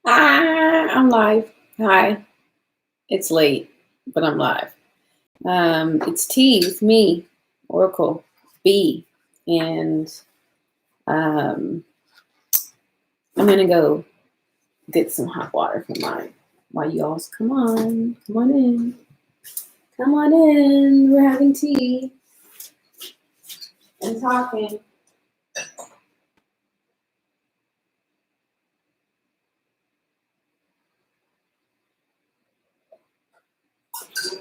I'm live. Hi. It's late, but I'm live. It's tea with me, Oracle B, and um, I'm gonna go get some hot water for mine. While you all come on in, come on in. We're having tea and talking.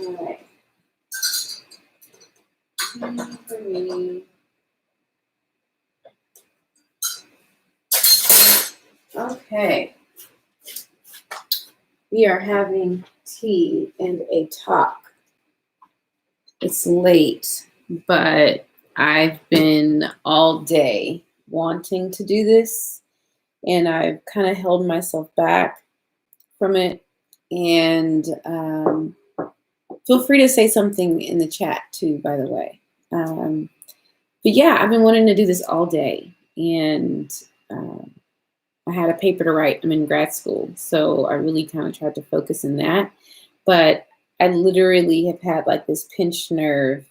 All right. For me. Okay. We are having tea and a talk. It's late, but I've been all day wanting to do this, and I've kind of held myself back from it. And feel free to say something in the chat too, by the way. But yeah, I've been wanting to do this all day, and I had a paper to write. I'm in grad school, so I really kind of tried to focus in that. But I literally have had like this pinched nerve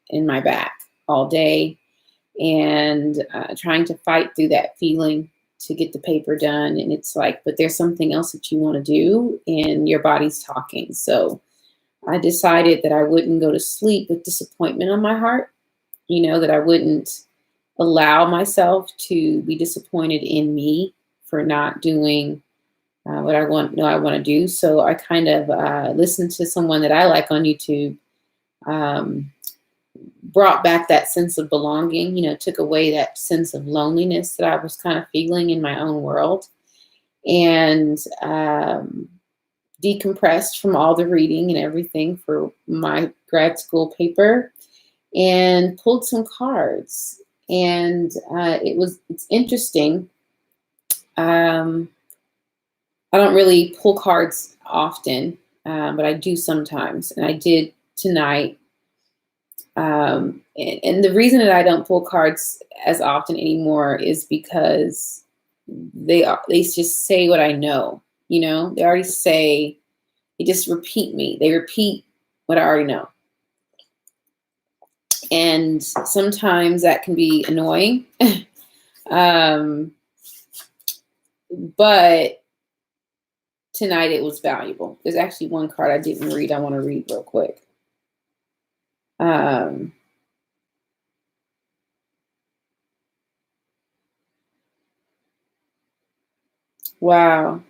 in my back all day, and trying to fight through that feeling to get the paper done. And it's like, but there's something else that you want to do, and your body's talking. So I decided that I wouldn't go to sleep with disappointment on my heart, that I wouldn't allow myself to be disappointed in me for not doing what I want to do. So I kind of listened to someone that I like on YouTube, brought back that sense of belonging, took away that sense of loneliness that I was kind of feeling in my own world, and decompressed from all the reading and everything for my grad school paper, and pulled some cards. And it's interesting. I don't really pull cards often, but I do sometimes, and I did tonight. And the reason that I don't pull cards as often anymore is because they just say what I know. They already say, they just repeat me. They repeat what I already know. And sometimes that can be annoying. But tonight it was valuable. There's actually one card I didn't read. I want to read real quick. Wow.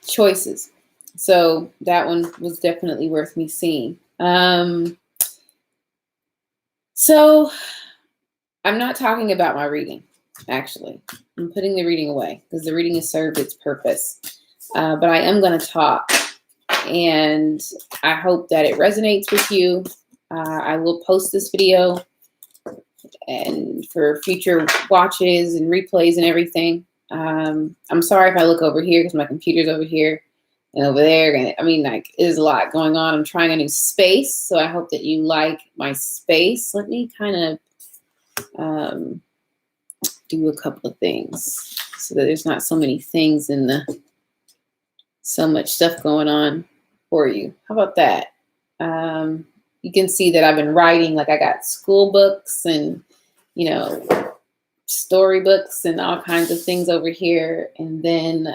Choices. So that one was definitely worth me seeing. So I'm not talking about my reading, actually. I'm putting the reading away because the reading has served its purpose. But I am going to talk, and I hope that it resonates with you. I will post this video and for future watches and replays and everything. I'm sorry if I look over here because my computer's over here and over there. And there's a lot going on. I'm trying a new space, so I hope that you like my space. Let me kind of do a couple of things so that there's not so many things so much stuff going on for you. How about that? You can see that I've been writing, like I got school books and, storybooks and all kinds of things over here. And then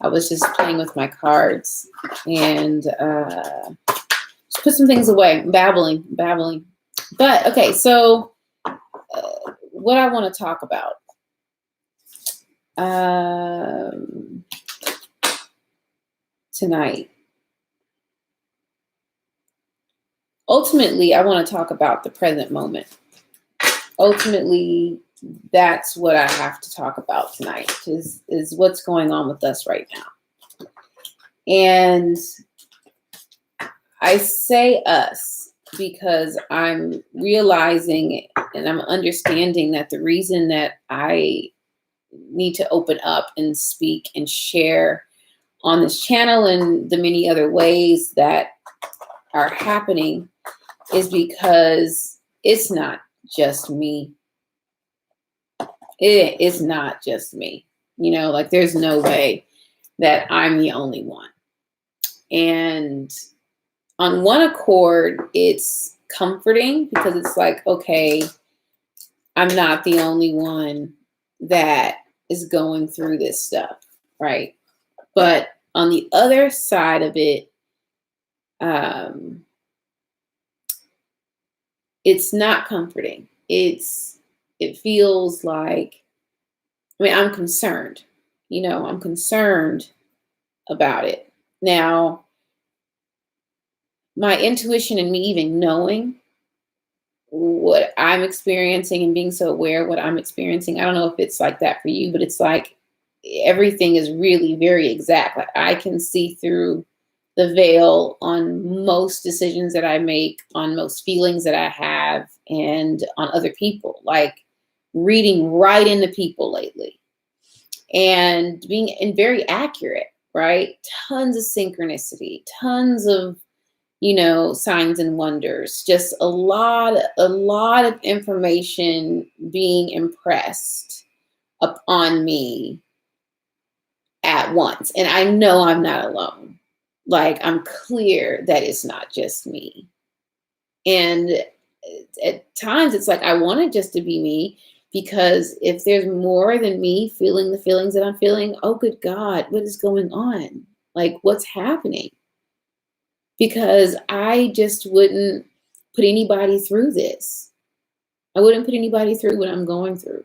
I was just playing with my cards and just put some things away, babbling. But okay, so what I want to talk about. Tonight. Ultimately, I want to talk about the present moment. Ultimately, that's what I have to talk about tonight, is what's going on with us right now. And I say us because I'm realizing and I'm understanding that the reason that I need to open up and speak and share on this channel and the many other ways that are happening is because it's not just me It is not just me. Like there's no way that I'm the only one. And on one accord, it's comforting because it's like, okay, I'm not the only one that is going through this stuff, right? But on the other side of it, it's not comforting. It feels like, I'm concerned. I'm concerned about it. Now, my intuition and me even knowing what I'm experiencing and being so aware of what I'm experiencing, I don't know if it's like that for you, but it's like everything is really very exact. Like I can see through the veil on most decisions that I make, on most feelings that I have, and on other people, like reading right into people lately and being very accurate, right? Tons of synchronicity, tons of signs and wonders, just a lot of information being impressed upon me at once. And I know I'm not alone. Like I'm clear that it's not just me. And at times it's like I want it just to be me, because if there's more than me feeling the feelings that I'm feeling, oh good God, what is going on? Like what's happening? Because I just wouldn't put anybody through this. I wouldn't put anybody through what I'm going through.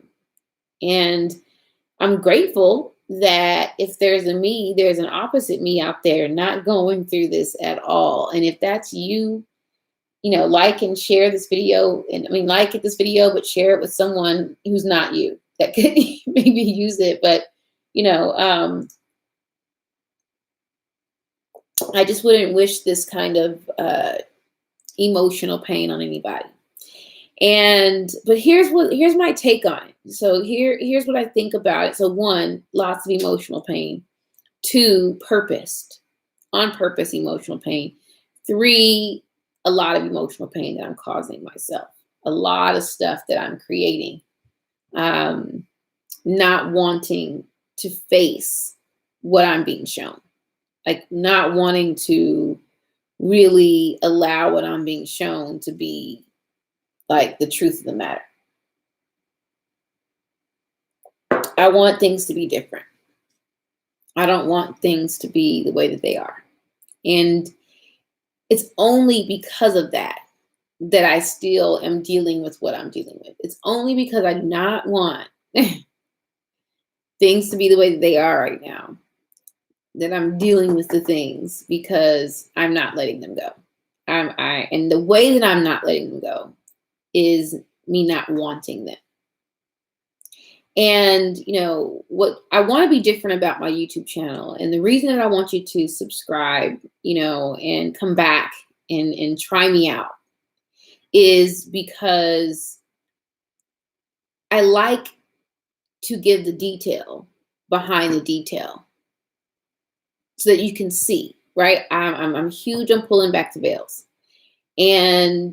And I'm grateful that if there's a me, there's an opposite me out there not going through this at all. And if that's you, like and share this video. And like this video, but share it with someone who's not you that could maybe use it. But, I just wouldn't wish this kind of emotional pain on anybody. But here's my take on it. So here's what I think about it. So 1, lots of emotional pain. 2, on purpose emotional pain. 3, a lot of emotional pain that I'm causing myself. A lot of stuff that I'm creating. Not wanting to face what I'm being shown. Like not wanting to really allow what I'm being shown to be like the truth of the matter. I want things to be different. I don't want things to be the way that they are. And it's only because of that I still am dealing with what I'm dealing with. It's only because I do not want things to be the way that they are right now that I'm dealing with the things, because I'm not letting them go. And the way that I'm not letting them go is me not wanting them. And, what I want to be different about my YouTube channel, and the reason that I want you to subscribe, and come back and try me out, is because I like to give the detail behind the detail so that you can see, right? I'm huge on pulling back the veils. And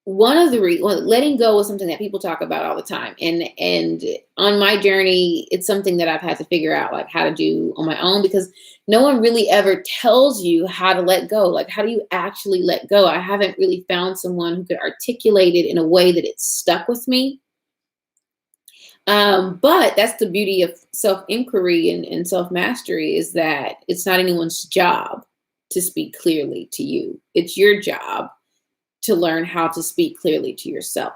one of the letting go is something that people talk about all the time. And on my journey, it's something that I've had to figure out like how to do on my own, because no one really ever tells you how to let go. Like, how do you actually let go? I haven't really found someone who could articulate it in a way that it's stuck with me. But that's the beauty of self-inquiry and self-mastery, is that it's not anyone's job to speak clearly to you. It's your job to learn how to speak clearly to yourself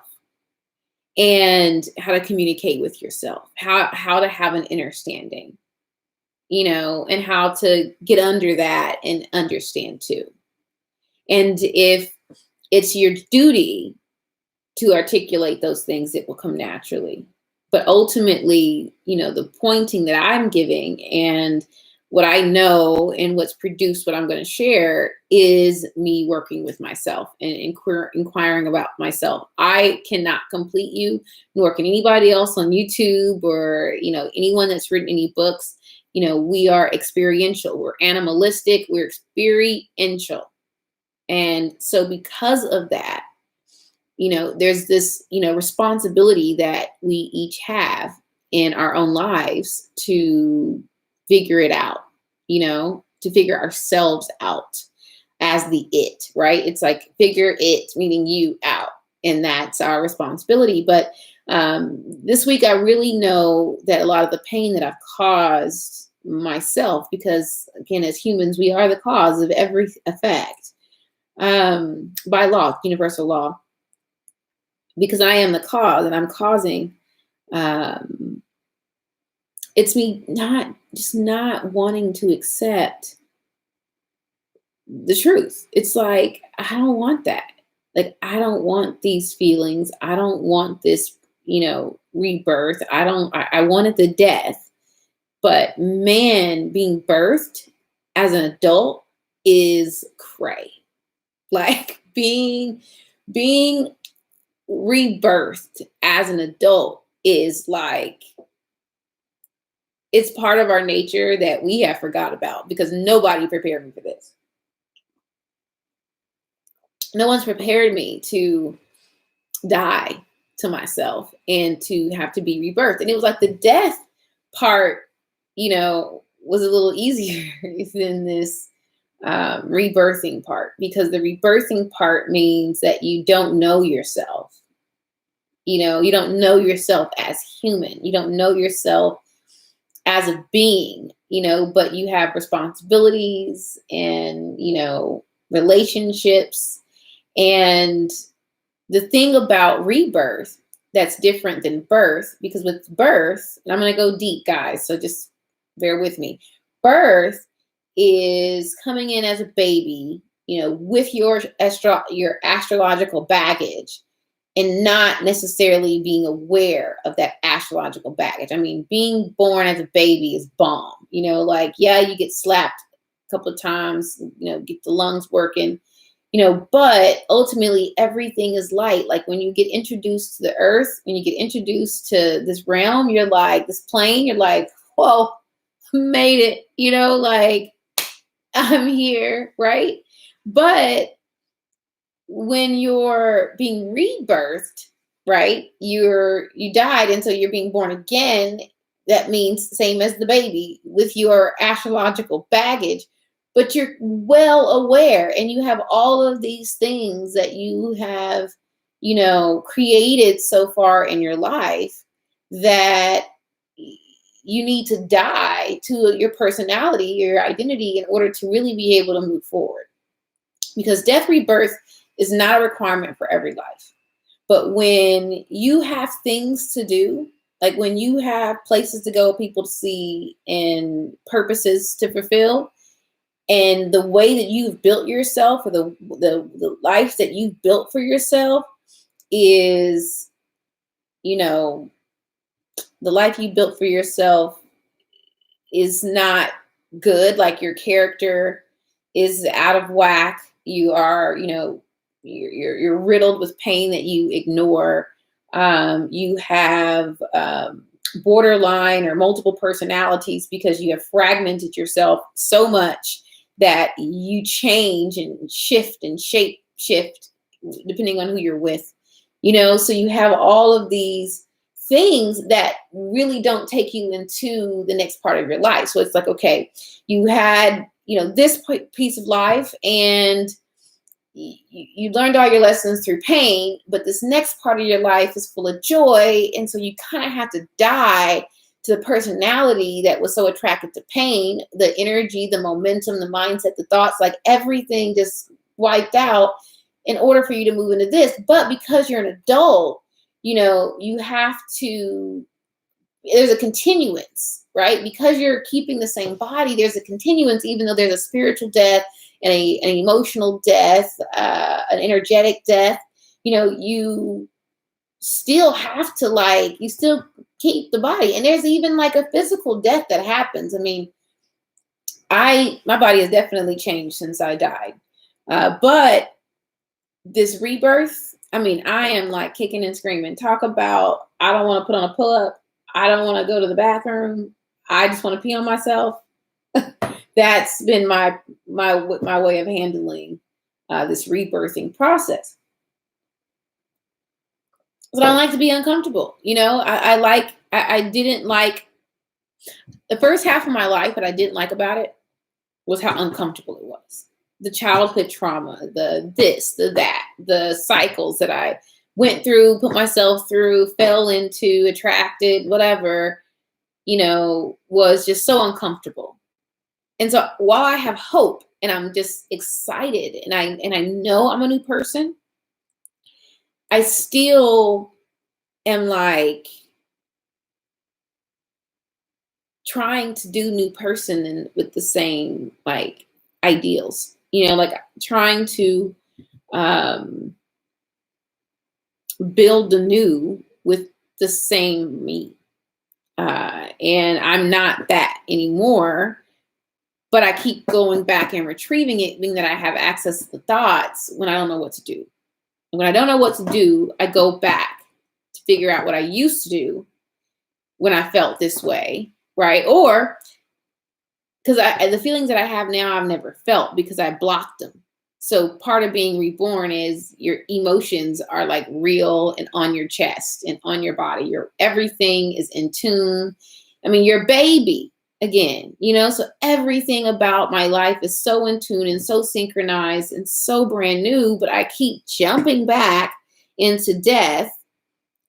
and how to communicate with yourself, how to have an understanding, and how to get under that and understand too. And if it's your duty to articulate those things, it will come naturally. But ultimately, the pointing that I'm giving and what I know and what's produced what I'm going to share is me working with myself and inquiring about myself. I cannot complete you, nor can anybody else on YouTube or, anyone that's written any books. We are experiential. We're animalistic. We're experiential. And so because of that, there's this, responsibility that we each have in our own lives to figure it out, to figure ourselves out as the it, right? It's like figure it, meaning you out. And that's our responsibility. But this week, I really know that a lot of the pain that I've caused myself, because again, as humans, we are the cause of every effect by law, universal law, because I am the cause and I'm causing. It's me not wanting to accept the truth. It's like, I don't want that. Like, I don't want these feelings. I don't want this, rebirth. I wanted the death. But man, being birthed as an adult is cray. Like being rebirthed as an adult is like, it's part of our nature that we have forgot about, because nobody prepared me for this. No one's prepared me to die to myself and to have to be rebirthed. And it was like the death part, was a little easier than this rebirthing part, because the rebirthing part means that you don't know yourself. You don't know yourself as human. You don't know yourself as a being, but you have responsibilities and, relationships. And the thing about rebirth that's different than birth, because with birth, and I'm going to go deep, guys, so just bear with me. Birth is coming in as a baby, with your astrological baggage, and not necessarily being aware of that astrological baggage. I mean, being born as a baby is bomb, yeah, you get slapped a couple of times, get the lungs working, but ultimately everything is light. Like when you get introduced to the earth, when you get introduced to this realm, you're like, this plane, you're like, whoa, made it, like I'm here, right? But when you're being rebirthed, right, you died, and so you're being born again. That means same as the baby with your astrological baggage, but you're well aware, and you have all of these things that you have, created so far in your life that you need to die to your personality, your identity, in order to really be able to move forward. Because death rebirth is not a requirement for every life. But when you have things to do, like when you have places to go, people to see, and purposes to fulfill, and the way that you've built yourself, or the life that you've built for yourself is, the life you built for yourself is not good. Like your character is out of whack. You are, you're riddled with pain that you ignore. You have borderline or multiple personalities because you have fragmented yourself so much that you change and shift and shape shift depending on who you're with. So you have all of these things that really don't take you into the next part of your life. So it's like, okay, you had, this piece of life, and you learned all your lessons through pain, but this next part of your life is full of joy. And so you kind of have to die to the personality that was so attracted to pain, the energy, the momentum, the mindset, the thoughts, like everything just wiped out in order for you to move into this. But because you're an adult, you have to, there's a continuance, right? Because you're keeping the same body, there's a continuance, even though there's a spiritual death and an emotional death, an energetic death, you still have to you still keep the body. And there's even like a physical death that happens. I mean, my body has definitely changed since I died. But this rebirth, I mean, I am like kicking and screaming. Talk about, I don't want to put on a pull-up. I don't want to go to the bathroom. I just want to pee on myself. That's been my way of handling this rebirthing process. But I like to be uncomfortable. I didn't like the first half of my life. What I didn't like about it was how uncomfortable it was. The childhood trauma, the this, the that, the cycles that I went through, put myself through, fell into, attracted, whatever, was just so uncomfortable. And so while I have hope and I'm just excited and I know I'm a new person, I still am like trying to do new person and with the same like ideals, like trying to um, build the new with the same me. And I'm not that anymore, but I keep going back and retrieving it, meaning that I have access to the thoughts when I don't know what to do. And when I don't know what to do, I go back to figure out what I used to do when I felt this way, right? Or because the feelings that I have now, I've never felt because I blocked them. So part of being reborn is your emotions are like real and on your chest and on your body. Everything is in tune. I mean, you're a baby again, so everything about my life is so in tune and so synchronized and so brand new, but I keep jumping back into death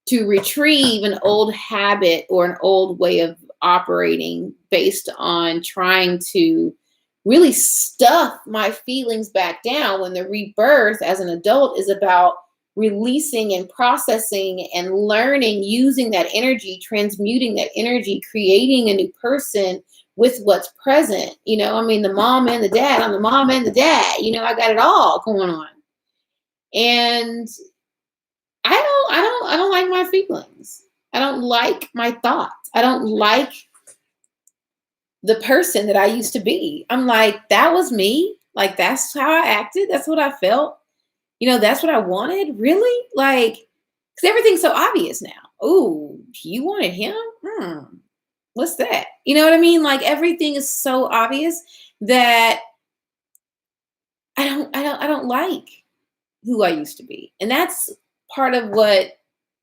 to retrieve an old habit or an old way of operating based on trying to really stuff my feelings back down, when the rebirth as an adult is about releasing and processing and learning, using that energy, transmuting that energy, creating a new person with what's present. I mean, the mom and the dad, I'm the mom and the dad, I got it all going on. And I don't like my feelings. I don't like my thoughts. I don't like the person that I used to be. I'm like, that was me. Like, that's how I acted. That's what I felt. That's what I wanted. Really? Like, because everything's so obvious now. Oh, you wanted him? What's that? You know what I mean? Like, everything is so obvious that I don't like who I used to be. And that's part of why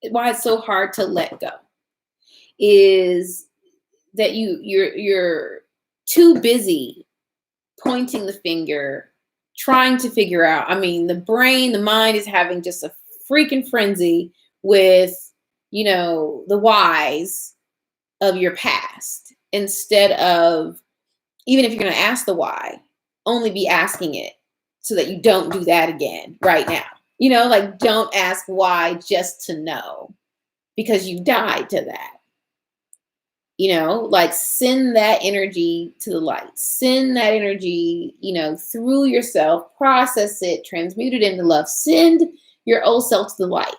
it's so hard to let go, is that you're too busy pointing the finger, trying to figure out. I mean, the mind is having just a freaking frenzy with, the whys of your past, instead of, even if you're going to ask the why, only be asking it so that you don't do that again right now. Like, don't ask why just to know, because you died to that. Like, send that energy to the light, send that energy, through yourself, process it, transmute it into love, send your old self to the light.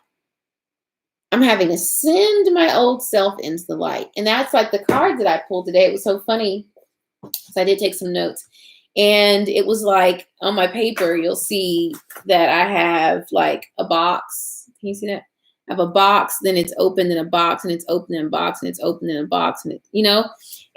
I'm having to send my old self into the light. And that's like the card that I pulled today. It was so funny, so I did take some notes. And it was like, on my paper, you'll see that I have like a box. Can you see that? I have a box, then it's open in a box, and it's open in a box, and it's open in a box, and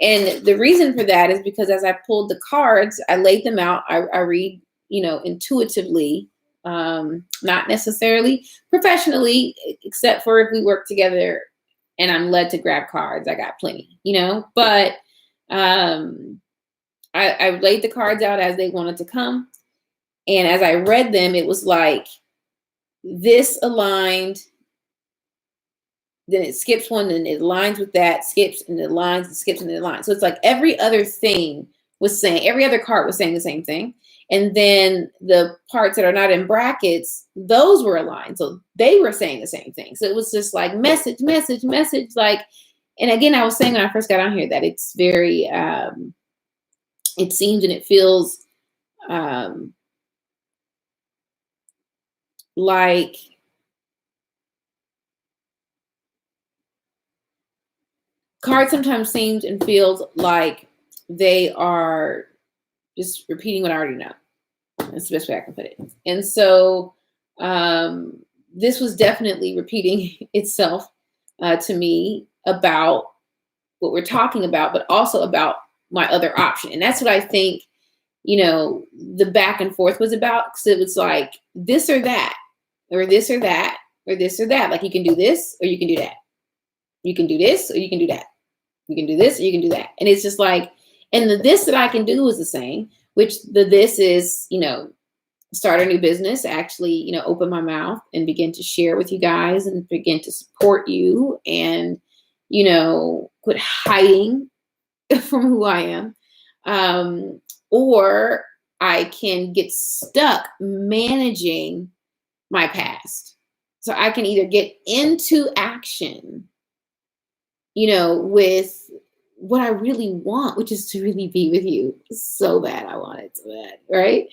and the reason for that is because as I pulled the cards, I laid them out. I read, intuitively, not necessarily professionally, except for if we work together and I'm led to grab cards, I got plenty, but I laid the cards out as they wanted to come. And as I read them, it was like, this aligned, then it skips one, and it aligns with that, skips, and it aligns, and skips, and it aligns. So it's like every other card was saying the same thing. And then the parts that are not in brackets, those were aligned. So they were saying the same thing. So it was just like message, message, message. Like, and again, I was saying when I first got on here that it's very, it seems and it feels like cards sometimes seems and feels like they are just repeating what I already know. That's the best way I can put it. And so this was definitely repeating itself to me about what we're talking about, but also about my other option. And that's what I think, the back and forth was about. Because it was like this or that, or this or that. or this or that. Like you can do this or you can do that. You can do this or you can do that. You can do this or you can do that. And it's just like, and the this that I can do is the same, which the this is, start a new business, actually, open my mouth and begin to share with you guys and begin to support you and, quit hiding from who I am. Or I can get stuck managing my past. So I can either get into action, with what I really want, which is to really be with you so bad. I want it so bad, right?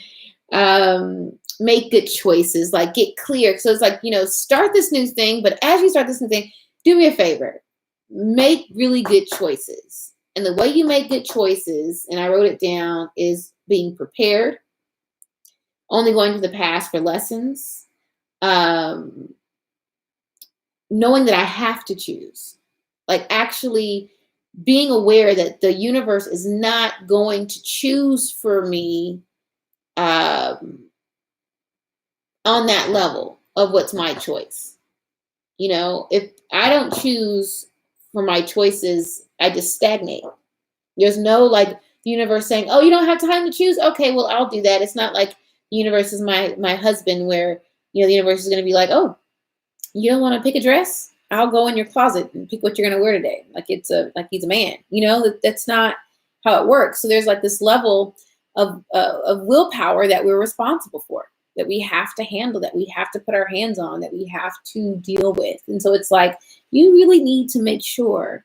Make good choices, like get clear. So it's like, start this new thing, but as you start this new thing, do me a favor, make really good choices. And the way you make good choices, and I wrote it down, is being prepared, only going to the past for lessons, knowing that I have to choose, like actually being aware that the universe is not going to choose for me on that level of what's my choice. If I don't choose for my choices, I just stagnate. There's no like the universe saying, oh, you don't have time to choose. Okay, well, I'll do that. It's not like the universe is my husband where, the universe is going to be like, oh, you don't want to pick a dress? I'll go in your closet and pick what you're going to wear today. Like he's a man, that's not how it works. So there's like this level of willpower that we're responsible for, that we have to handle, that we have to put our hands on, that we have to deal with. And so it's like, you really need to make sure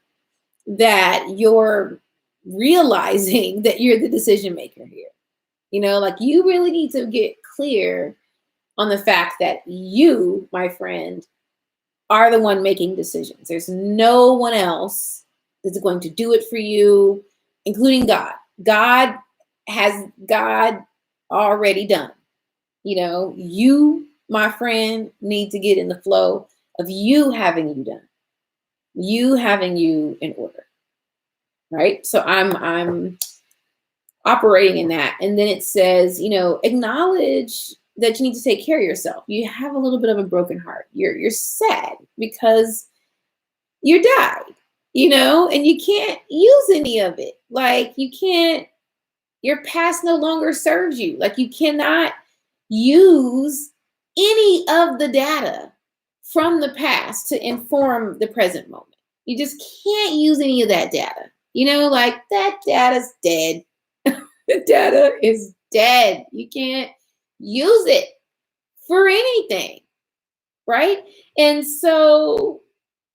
that you're realizing that you're the decision maker here. Like you really need to get clear on the fact that you, my friend, are the one making decisions. There's no one else that's going to do it for you, including God. God already done. You, my friend, need to get in the flow of you having you done, you having you in order, right? So I'm operating in that. And then it says, acknowledge that you need to take care of yourself. You have a little bit of a broken heart. You're sad because you died, and you can't use any of it. Like you can't, your past no longer serves you. Like you cannot use any of the data from the past to inform the present moment. You just can't use any of that data. Like that data's dead. The data is dead. You can't use it for anything, right? And so,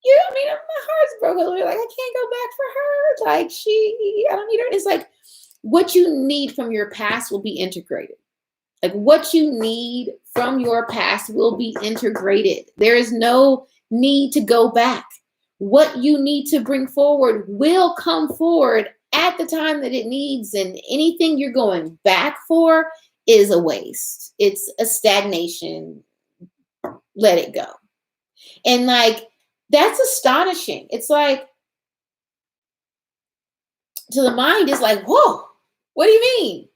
my heart's broken. Like, I can't go back for her. Like, I don't need her. It's like, what you need from your past will be integrated. Like, what you need from your past will be integrated. There is no need to go back. What you need to bring forward will come forward at the time that it needs, and anything you're going back for is a waste. It's a stagnation. Let it go. And like, that's astonishing. It's like, to the mind, it's like, whoa, what do you mean?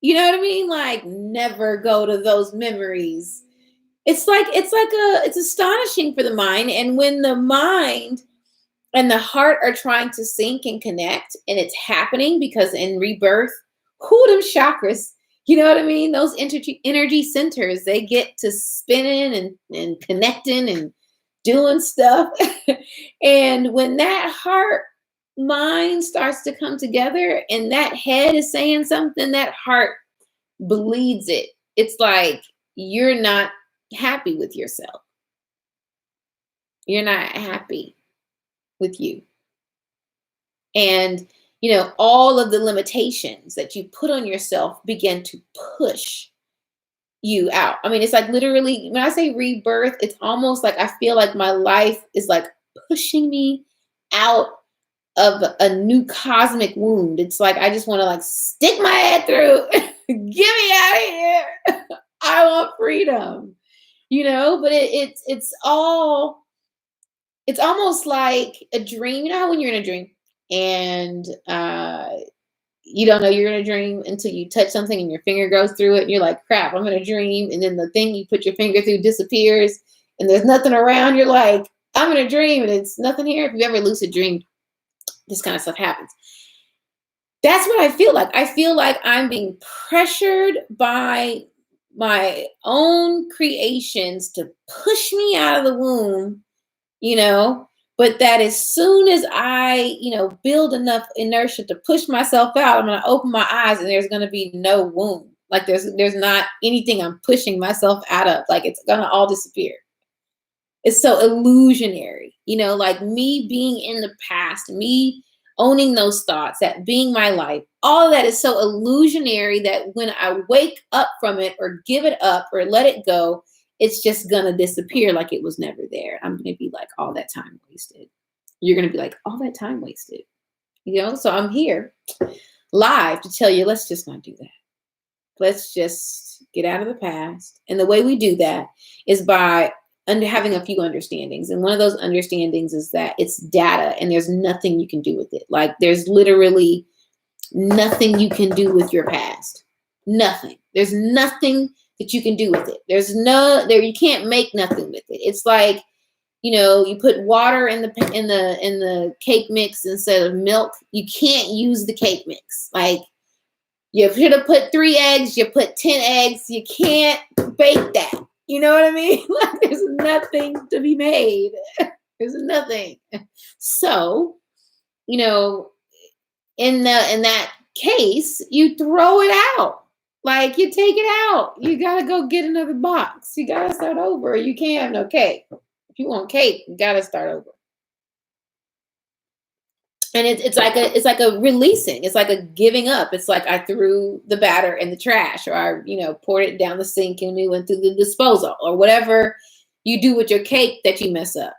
You know what I mean? Like, never go to those memories. It's astonishing for the mind. And when the mind and the heart are trying to sync and connect, and it's happening because in rebirth, them chakras, you know what I mean? Those energy centers, they get to spinning and connecting and doing stuff. And when that heart mind starts to come together and that head is saying something, that heart bleeds it. It's like you're not happy with yourself. You're not happy with you. And, all of the limitations that you put on yourself begin to push you out. I mean, it's like literally, when I say rebirth, it's almost like I feel like my life is like pushing me out of a new cosmic wound. It's like I just want to like stick my head through. Get me out of here. I want freedom. But it's almost like a dream. You know how when you're in a dream and you don't know you're in a dream until you touch something and your finger goes through it and you're like, crap, I'm in a dream. And then the thing you put your finger through disappears and there's nothing around, you're like, I'm in a dream and it's nothing here. If you've ever lucid dreamed, this kind of stuff happens. That's what I feel like. I feel like I'm being pressured by my own creations to push me out of the womb, you know, but that as soon as I, build enough inertia to push myself out, I'm going to open my eyes and there's going to be no womb. Like there's not anything I'm pushing myself out of. Like it's going to all disappear. It's so illusionary, like me being in the past, me owning those thoughts, that being my life, all of that is so illusionary that when I wake up from it or give it up or let it go, it's just going to disappear like it was never there. I'm going to be like, all that time wasted. You're going to be like, all that time wasted. So I'm here live to tell you, let's just not do that. Let's just get out of the past. And the way we do that is by having a few understandings. And one of those understandings is that it's data and there's nothing you can do with it. Like there's literally nothing you can do with your past. Nothing. There's nothing that you can do with it. You can't make nothing with it. It's like, you put water in the cake mix instead of milk. You can't use the cake mix. Like you should have put 3 eggs, you put 10 eggs. You can't bake that. You know what I mean? Like there's nothing to be made. There's nothing. So, in that case, you throw it out. Like you take it out. You gotta go get another box. You gotta start over. You can't have no cake. If you want cake, you gotta start over. And it's like a releasing. It's like a giving up. It's like I threw the batter in the trash, or I, poured it down the sink and we went through the disposal, or whatever you do with your cake that you mess up.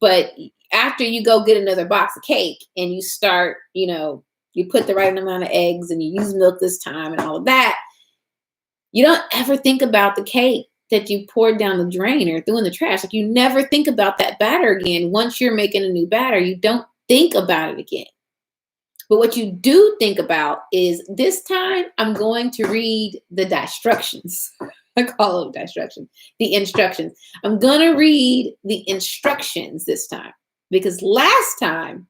But after you go get another box of cake and you start, you put the right amount of eggs and you use milk this time and all of that, you don't ever think about the cake that you poured down the drain or threw in the trash. Like you never think about that batter again. Once you're making a new batter, you don't think about it again. But what you do think about is this time I'm going to read the instructions. I call them instructions. The instructions. I'm going to read the instructions this time because last time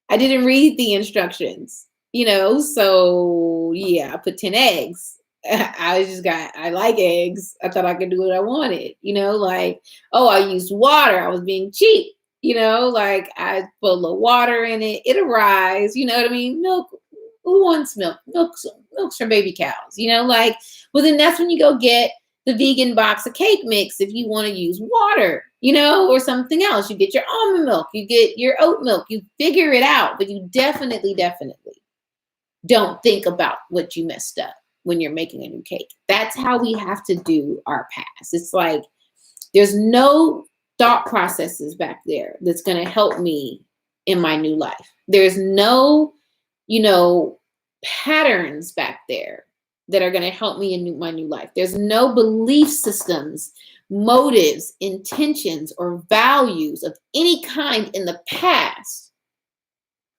I didn't read the instructions, so yeah, I put 10 eggs. I like eggs. I thought I could do what I wanted, I used water. I was being cheap. Like I put a little water in it. It'll rise. You know what I mean? Milk. Who wants milk? Milk's for baby cows. Well, then that's when you go get the vegan box of cake mix if you want to use water, or something else. You get your almond milk. You get your oat milk. You figure it out. But you definitely don't think about what you messed up when you're making a new cake. That's how we have to do our past. It's like there's no thought processes back there that's going to help me in my new life. There's no, patterns back there that are going to help me in my new life. There's no belief systems, motives, intentions, or values of any kind in the past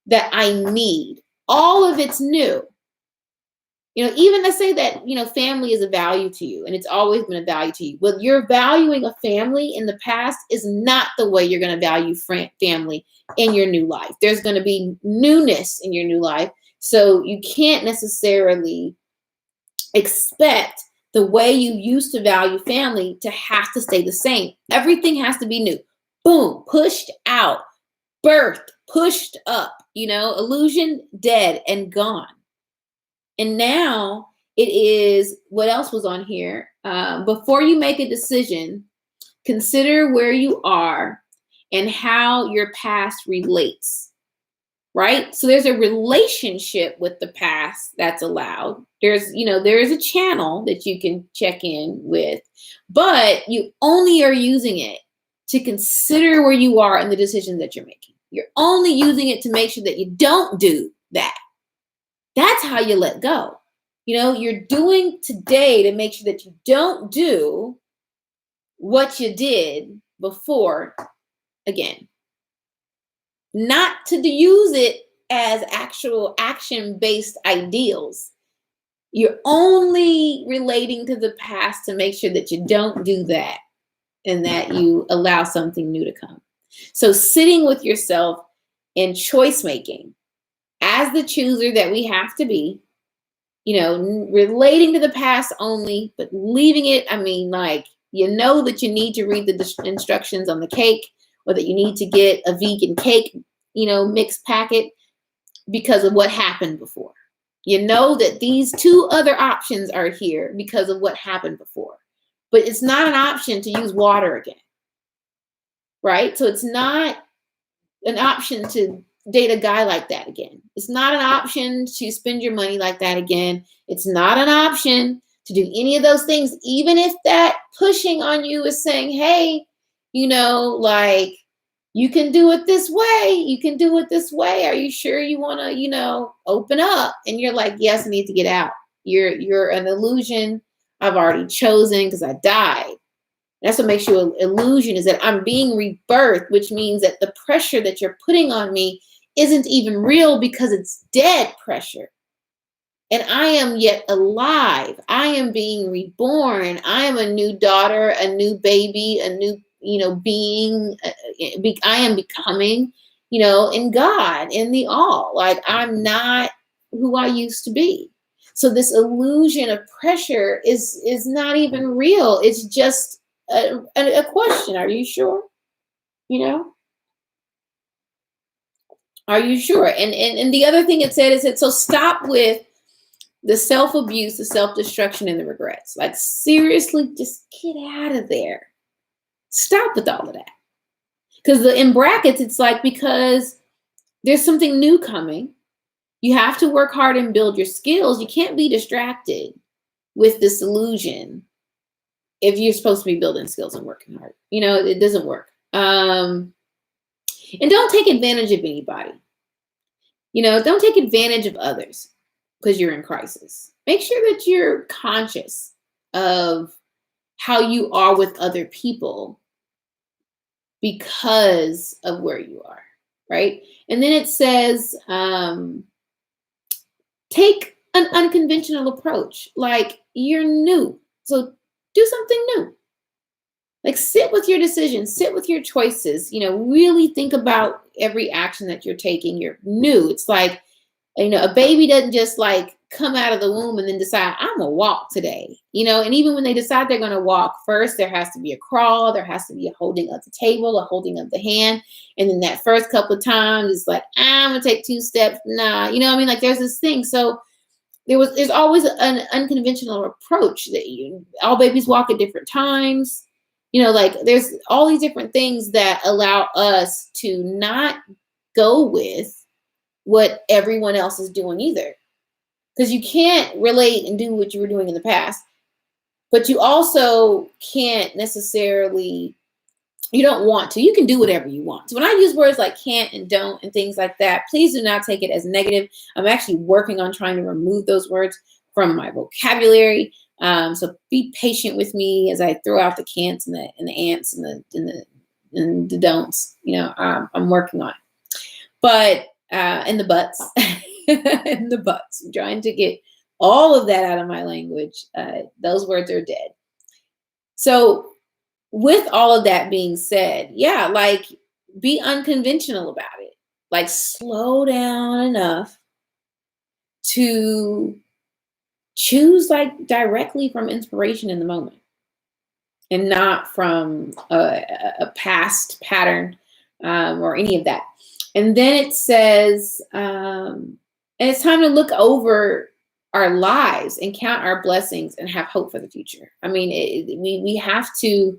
that I need. All of it's new. Even to say that, family is a value to you and it's always been a value to you. Well, you're valuing a family in the past is not the way you're going to value family in your new life. There's going to be newness in your new life. So you can't necessarily expect the way you used to value family to have to stay the same. Everything has to be new. Boom, pushed out, birthed, pushed up, illusion dead and gone. And now it is, what else was on here? Before you make a decision, consider where you are and how your past relates, right? So there's a relationship with the past that's allowed. There is a channel that you can check in with, but you only are using it to consider where you are in the decision that you're making. You're only using it to make sure that you don't do that. That's how you let go. You're doing today to make sure that you don't do what you did before again. Not to use it as actual action-based ideals. You're only relating to the past to make sure that you don't do that and that you allow something new to come. So sitting with yourself and choice making as the chooser that we have to be, relating to the past only, but leaving it. I mean, like, that you need to read the instructions on the cake, or that you need to get a vegan cake, mixed packet because of what happened before. That these two other options are here because of what happened before. But it's not an option to use water again, right? So it's not an option to date a guy like that again. It's not an option to spend your money like that again. It's not an option to do any of those things, even if that pushing on you is saying, hey, like, you can do it this way. You can do it this way. Are you sure you want to, open up? And you're like, yes, I need to get out. You're an illusion I've already chosen because I died. That's what makes you an illusion, is that I'm being rebirthed, which means that the pressure that you're putting on me isn't even real because it's dead pressure. And I am yet alive. I am being reborn. I am a new daughter, a new baby, a new, being. I am becoming, in God, in the all. Like, I'm not who I used to be. So this illusion of pressure is not even real. It's just a question. Are you sure? Are you sure? And the other thing it said is that, so stop with the self-abuse, the self-destruction, and the regrets. Like, seriously, just get out of there. Stop with all of that. Because in brackets, it's like, because there's something new coming. You have to work hard and build your skills. You can't be distracted with this illusion if you're supposed to be building skills and working hard. It doesn't work. And don't take advantage of anybody. Don't take advantage of others because you're in crisis. Make sure that you're conscious of how you are with other people because of where you are, right? And then it says, take an unconventional approach. Like, you're new, so do something new. Like, sit with your decisions, sit with your choices, really think about every action that you're taking. You're new. It's like, a baby doesn't just like come out of the womb and then decide, I'm gonna walk today, and even when they decide they're gonna walk, first there has to be a crawl, there has to be a holding of the table, a holding of the hand. And then that first couple of times it's like, I'm gonna take 2 steps. Nah, like, there's this thing. So there's always an unconventional approach that all babies walk at different times. Like, there's all these different things that allow us to not go with what everyone else is doing either. Because you can't relate and do what you were doing in the past, but you also can't necessarily, you don't want to. You can do whatever you want. So when I use words like can't and don't and things like that, please do not take it as negative. I'm actually working on trying to remove those words from my vocabulary. So be patient with me as I throw out the can'ts and the ants and the don'ts. I'm working on it. But and the buts and the buts. I'm trying to get all of that out of my language. Those words are dead. So with all of that being said, yeah, like, be unconventional about it. Like, slow down enough to choose, like, directly from inspiration in the moment and not from a past pattern or any of that. And then it says, and it's time to look over our lives and count our blessings and have hope for the future. I mean, we have to,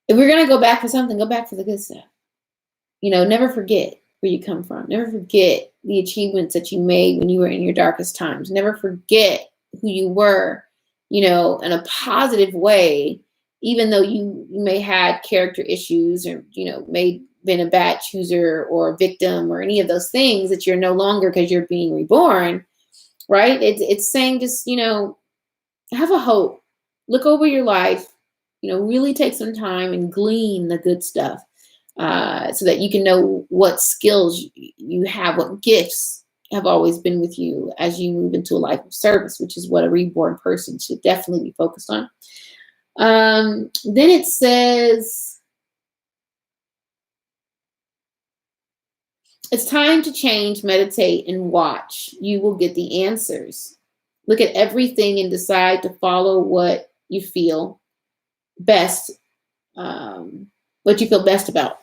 if we're going to go back for something, go back for the good stuff. Never forget where you come from. Never forget the achievements that you made when you were in your darkest times. Never forget who you were, in a positive way, even though you may had character issues or, been a bad chooser or a victim or any of those things, that you're no longer, because you're being reborn, right? It's saying just, have a hope, look over your life, really take some time and glean the good stuff so that you can know what skills you have, what gifts have always been with you as you move into a life of service, which is what a reborn person should definitely be focused on. Then it says, it's time to change, meditate, and watch. You will get the answers. Look at everything and decide to follow what you feel best, what you feel best about.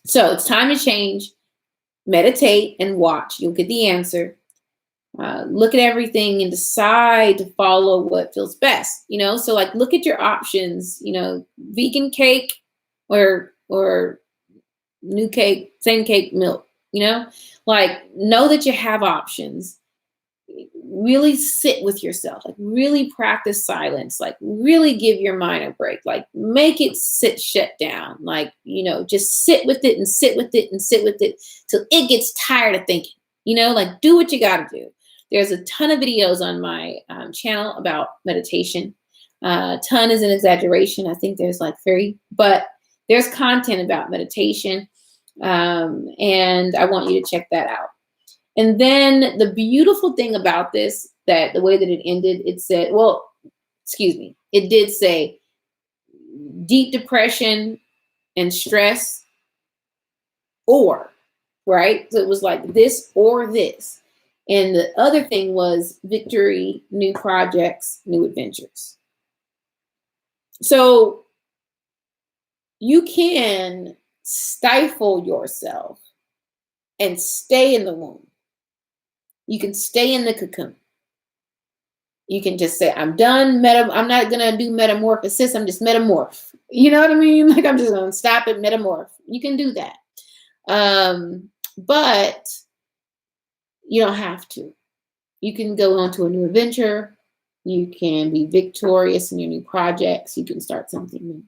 So it's time to change, meditate, and watch. You'll get the answer. Look at everything and decide to follow what feels best. So like look at your options. Vegan cake or new cake, same cake, milk. Like know that you have options. Really sit with yourself. Like really practice silence. Like really give your mind a break. Like make it shut down. Like just sit with it and sit with it and sit with it till it gets tired of thinking. Like do what you got to do. There's a ton of videos on my channel about meditation. Ton is an exaggeration. I think there's like 3, but there's content about meditation. And I want you to check that out. And then the beautiful thing about this, that the way that it ended, it said, it did say deep depression and stress right? So it was like this or this. And the other thing was victory, new projects, new adventures. So you can stifle yourself and stay in the womb. You can stay in the cocoon. You can just say, I'm done. I'm not going to do metamorphosis. I'm just metamorph. You know what I mean? Like I'm just going to stop at metamorph. You can do that. But you don't have to. You can go on to a new adventure. You can be victorious in your new projects. You can start something new.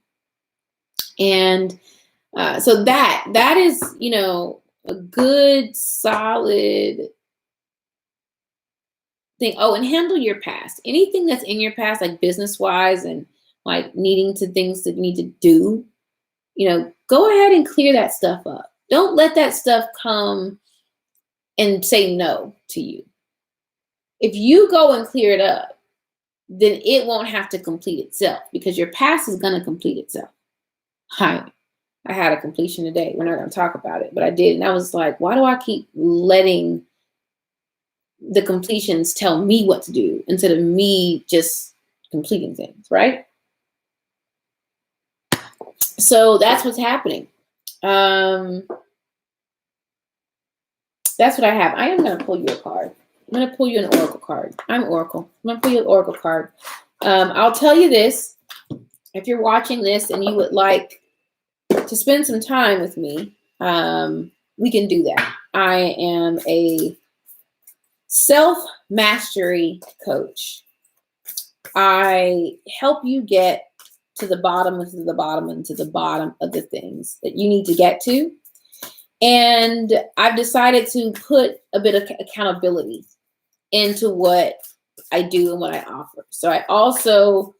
And so that is, a good, solid thing. Oh, and handle your past. Anything that's in your past, like business-wise and like needing to things that you need to do, go ahead and clear that stuff up. Don't let that stuff come and say no to you. If you go and clear it up, then it won't have to complete itself because your past is going to complete itself. I had a completion today. We're not going to talk about it, but I did. And I was like, why do I keep letting the completions tell me what to do instead of me just completing things, right? So that's what's happening. That's what I have. I am going to pull you a card. I'm going to pull you an oracle card. I'm Oracle. I'm going to pull you an oracle card. I'll tell you this. If you're watching this and you would like to spend some time with me, we can do that. I am a self-mastery coach. I help you get to the bottom of the bottom and to the bottom of the things that you need to get to. And I've decided to put a bit of accountability into what I do and what I offer. So I also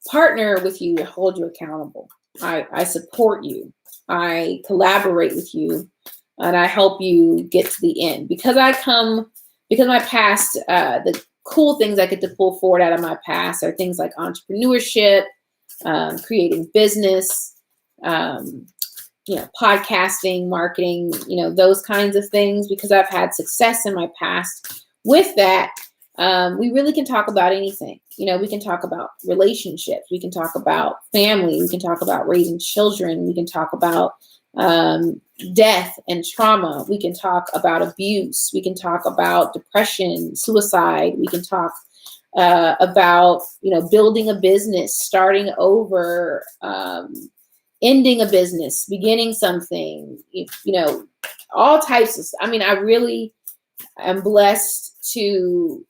partner with you to hold you accountable. I support you. I collaborate with you, and I help you get to the end. Because my past, the cool things I get to pull forward out of my past are things like entrepreneurship, creating business, podcasting, marketing, those kinds of things, because I've had success in my past with that. We really can talk about anything. We can talk about relationships. We can talk about family. We can talk about raising children. We can talk about death and trauma. We can talk about abuse. We can talk about depression, suicide. We can talk about, building a business, starting over, ending a business, beginning something, all types of stuff. I mean, I really am blessed to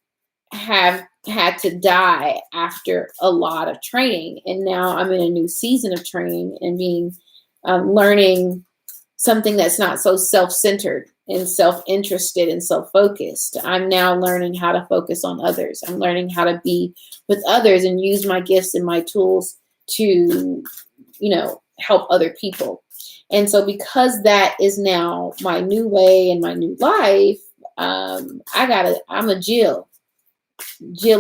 have had to die after a lot of training. And now I'm in a new season of training and being learning something that's not so self-centered and self-interested and self-focused. I'm now learning how to focus on others. I'm learning how to be with others and use my gifts and my tools to, help other people. And so because that is now my new way and my new life, I'm a Jill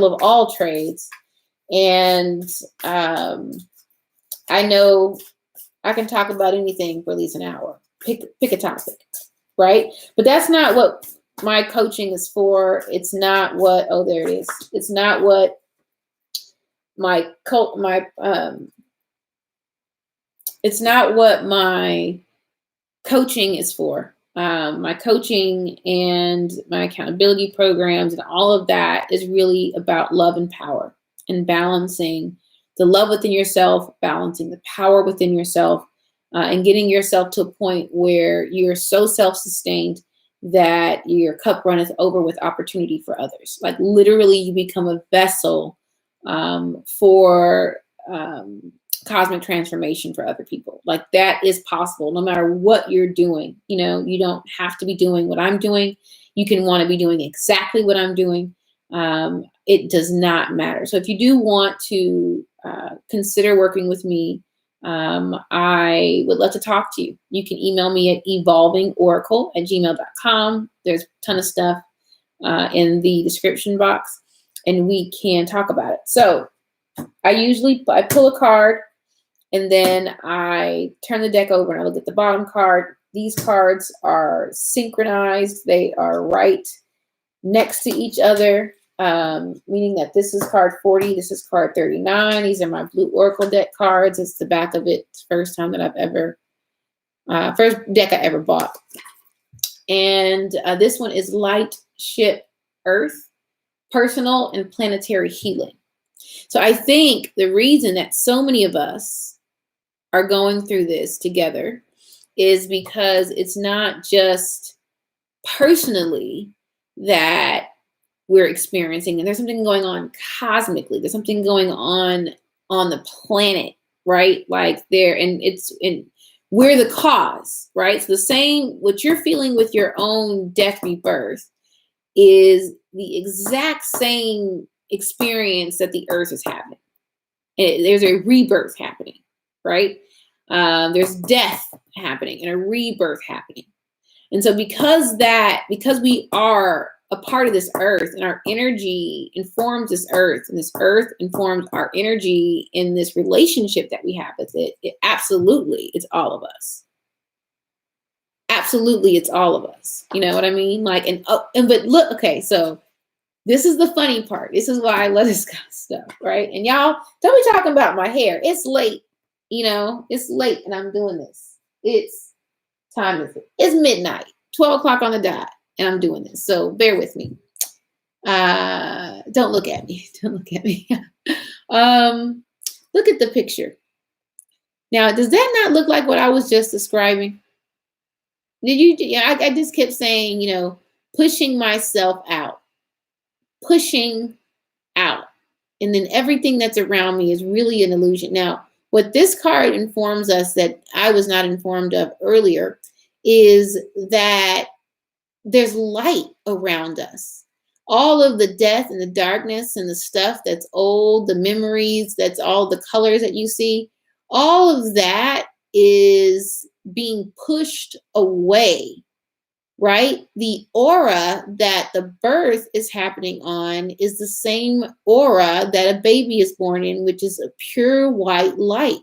of all trades. And I know I can talk about anything for at least an hour. Pick a topic, right? But that's not what my coaching is for. It's not what, oh, there it is. It's not what it's not what my coaching is for. My coaching and my accountability programs and all of that is really about love and power and balancing the love within yourself, balancing the power within yourself, and getting yourself to a point where you're so self-sustained that your cup runneth over with opportunity for others. Like literally you become a vessel for cosmic transformation for other people. Like that is possible no matter what you're doing. You know, you don't have to be doing what I'm doing. You can want to be doing exactly what I'm doing. It does not matter. So if you do want to consider working with me, I would love to talk to you. You can email me at evolvingoracle@gmail.com. There's a ton of stuff in the description box and we can talk about it. So I pull a card and then I turn the deck over and I look at the bottom card. These cards are synchronized. They are right next to each other, meaning that this is card 40, this is card 39. These are my blue Oracle deck cards. It's the back of it. It's the first time that first deck I ever bought. And this one is Light Ship Earth, Personal and Planetary Healing. So I think the reason that so many of us are going through this together is because it's not just personally that we're experiencing, and there's something going on cosmically. There's something going on the planet, right? Like we're the cause, right? So the same, what you're feeling with your own death rebirth is the exact same experience that the earth is having. There's a rebirth happening, right? There's death happening and a rebirth happening. And so because we are a part of this earth and our energy informs this earth and this earth informs our energy in this relationship that we have with it, absolutely, it's all of us. Absolutely, it's all of us. You know what I mean? Like, but look, okay, so this is the funny part. This is why I love this kind of stuff, right? And y'all, don't be talking about my hair. It's late, it's late and I'm doing this. It's midnight, 12 o'clock on the dot, and I'm doing this. So bear with me. Don't look at me. Don't look at me. Look at the picture. Now, does that not look like what I was just describing? I just kept saying, pushing myself out. Pushing out. And then everything that's around me is really an illusion. Now, what this card informs us that I was not informed of earlier is that there's light around us. All of the death and the darkness and the stuff that's old, the memories, that's all the colors that you see, all of that is being pushed away, right? The aura that the birth is happening on is the same aura that a baby is born in, which is a pure white light.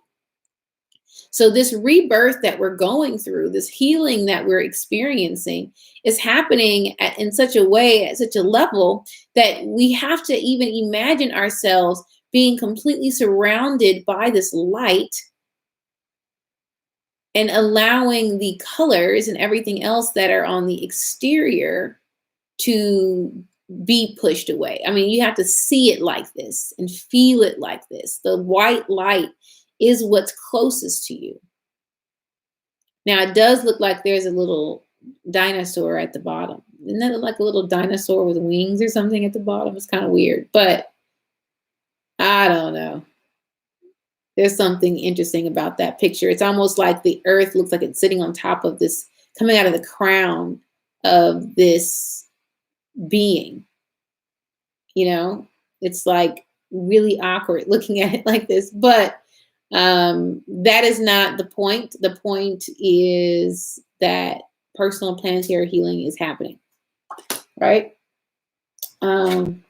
So this rebirth that we're going through, this healing that we're experiencing is happening in such a way, at such a level that we have to even imagine ourselves being completely surrounded by this light and allowing the colors and everything else that are on the exterior to be pushed away. I mean, you have to see it like this and feel it like this. The white light is what's closest to you. Now, it does look like there's a little dinosaur at the bottom. Doesn't that look like a little dinosaur with wings or something at the bottom? It's kind of weird, but I don't know. There's something interesting about that picture. It's almost like the earth looks like it's sitting on top of this, coming out of the crown of this being. It's like really awkward looking at it like this, but that is not the point. The point is that personal and planetary healing is happening, right? Dang,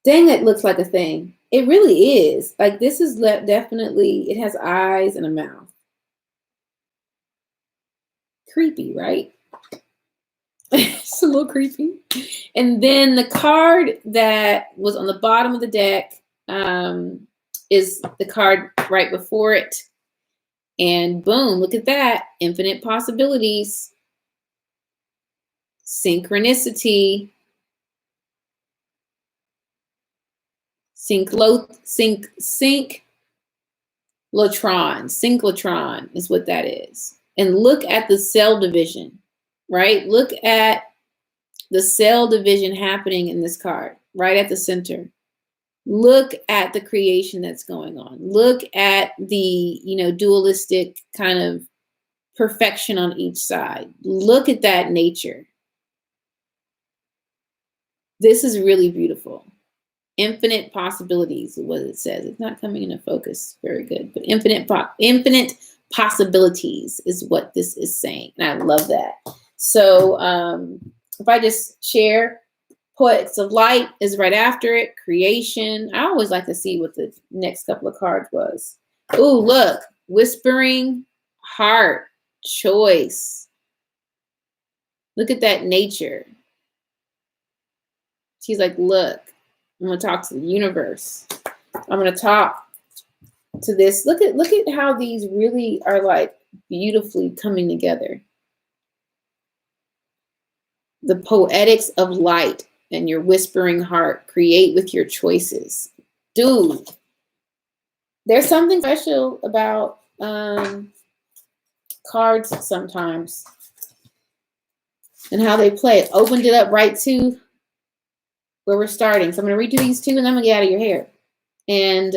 it looks like a thing. It really is. Like, this is definitely, it has eyes and a mouth. Creepy, right? It's a little creepy. And then the card that was on the bottom of the deck is the card right before it. And boom, look at that. Infinite possibilities. Synchronicity. Synchlotron is what that is. And look at the cell division, right? Look at the cell division happening in this card, right at the center. Look at the creation that's going on. Look at the, dualistic kind of perfection on each side. Look at that nature. This is really beautiful. Infinite possibilities is what it says. It's not coming into focus very good, but infinite possibilities is what this is saying. And I love that. So if I just share, Poets of Light is right after it. Creation. I always like to see what the next couple of cards was. Ooh, look. Whispering Heart. Choice. Look at that nature. She's like, look, I'm going to talk to the universe. I'm going to talk to this. Look at how these really are like beautifully coming together. The poetics of light and your whispering heart. Create with your choices. Dude, there's something special about cards sometimes and how they play. It opened it up right to where we're starting. So I'm going to read you these two and then I'm going to get out of your hair. And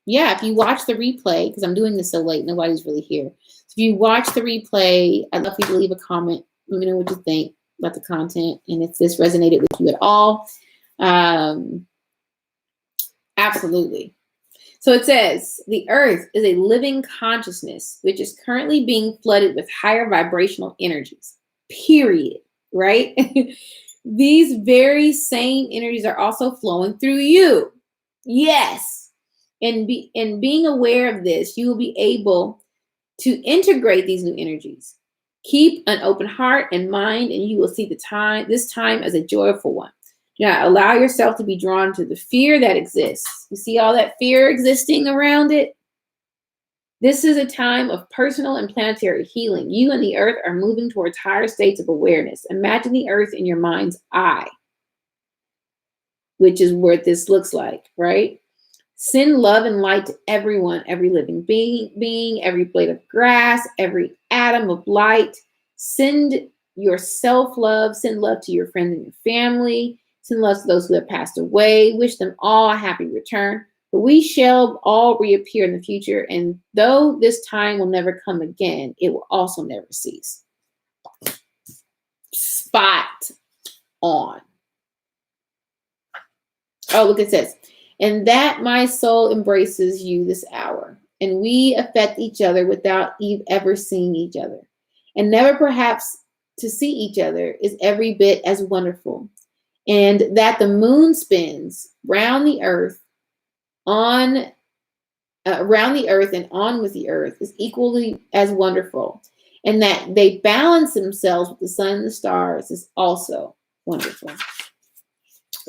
yeah, if you watch the replay, because I'm doing this so late, nobody's really here. So if you watch the replay, I'd love for you to leave a comment. Let me know what you think about the content and if this resonated with you at all. Absolutely. So it says, the earth is a living consciousness, which is currently being flooded with higher vibrational energies, period, right? These very same energies are also flowing through you. Yes. And being aware of this, you will be able to integrate these new energies. Keep an open heart and mind, and you will see this time as a joyful one. Do not allow yourself to be drawn to the fear that exists. You see all that fear existing around it? This is a time of personal and planetary healing. You and the earth are moving towards higher states of awareness. Imagine the earth in your mind's eye, which is what this looks like, right? Send love and light to everyone, every living being, every blade of grass, every atom of light. Send your self-love. Send love to your friends and your family. Send love to those who have passed away. Wish them all a happy return. But we shall all reappear in the future. And though this time will never come again, it will also never cease. Spot on. Oh, look, it says, and that my soul embraces you this hour, and we affect each other without ever seeing each other. And never perhaps to see each other is every bit as wonderful. And that the moon spins round the earth around the earth and on with the earth is equally as wonderful. And that they balance themselves with the sun and the stars is also wonderful.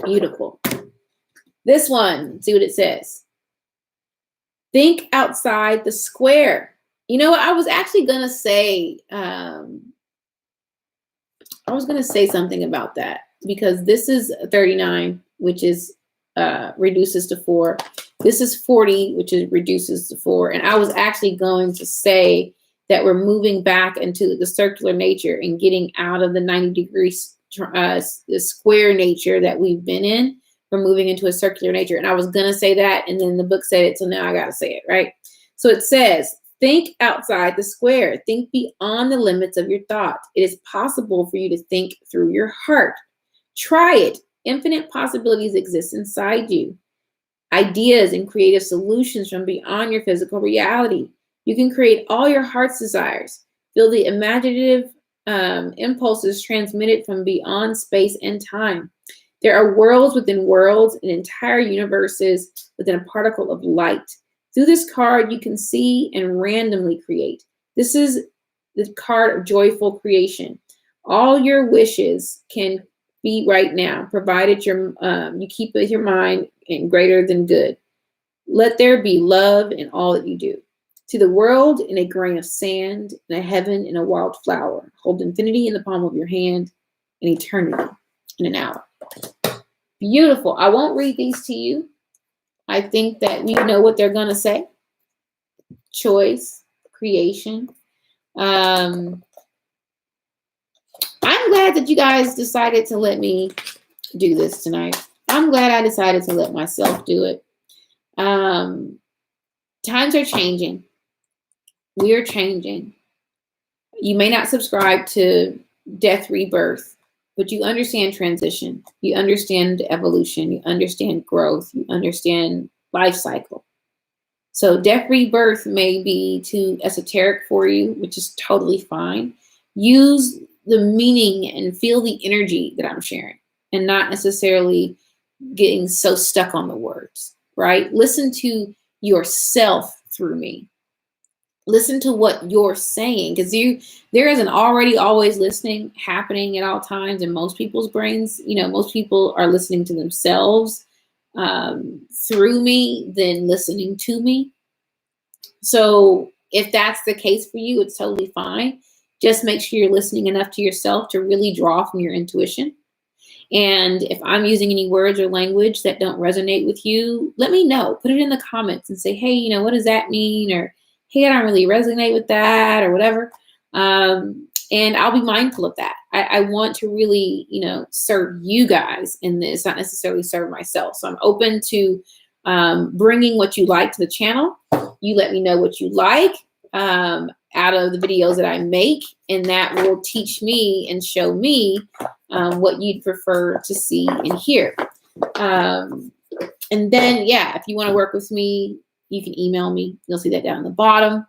Beautiful. This one, see what it says. Think outside the square. You know what? I was actually going to say, something about that because this is 39, which is reduces to 4. This is 40, which is reduces to 4. And I was actually going to say that we're moving back into the circular nature and getting out of the 90 degrees the square nature that we've been in. We're moving into a circular nature. And I was going to say that, and then the book said it, so now I got to say it, right? So it says, think outside the square. Think beyond the limits of your thought. It is possible for you to think through your heart. Try it. Infinite possibilities exist inside you. Ideas and creative solutions from beyond your physical reality. You can create all your heart's desires. Feel the imaginative impulses transmitted from beyond space and time. There are worlds within worlds and entire universes within a particle of light. Through this card, you can see and randomly create. This is the card of joyful creation. All your wishes can be right now, provided you keep with your mind in greater than good. Let there be love in all that you do. To the world in a grain of sand, and a heaven in a wild flower. Hold infinity in the palm of your hand, and eternity in an hour. Beautiful. I won't read these to you. I think that we know what they're going to say. Choice, creation. I'm glad that you guys decided to let me do this tonight. I'm glad I decided to let myself do it. Times are changing. We're changing. You may not subscribe to Death Rebirth, but you understand transition. You understand evolution. You understand growth. You understand life cycle. So Death Rebirth may be too esoteric for you, which is totally fine. Use the meaning and feel the energy that I'm sharing and not necessarily getting so stuck on the words, right? Listen to yourself through me. Listen to what you're saying, because there is an already always listening happening at all times in most people's brains. Most people are listening to themselves through me than listening to me. So if that's the case for you, it's totally fine. Just make sure you're listening enough to yourself to really draw from your intuition. And if I'm using any words or language that don't resonate with you, let me know. Put it in the comments and say, hey, what does that mean? Or, hey, I don't really resonate with that, or whatever. And I'll be mindful of that. I want to really, serve you guys in this, not necessarily serve myself. So I'm open to bringing what you like to the channel. You let me know what you like out of the videos that I make, and that will teach me and show me what you'd prefer to see and hear. And then, if you want to work with me, you can email me. You'll see that down the bottom.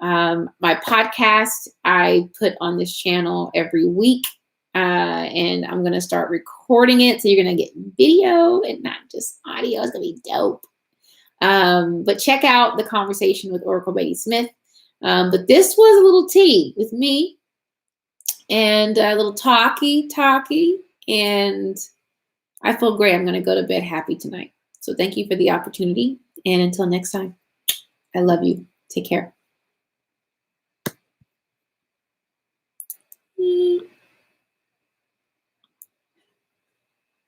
My podcast, I put on this channel every week, and I'm going to start recording it. So you're going to get video and not just audio. It's going to be dope. But check out the conversation with Oracle Batie-Smith. But this was a little tea with me and a little talky, and I feel great. I'm going to go to bed happy tonight. So thank you for the opportunity. And until next time, I love you. Take care.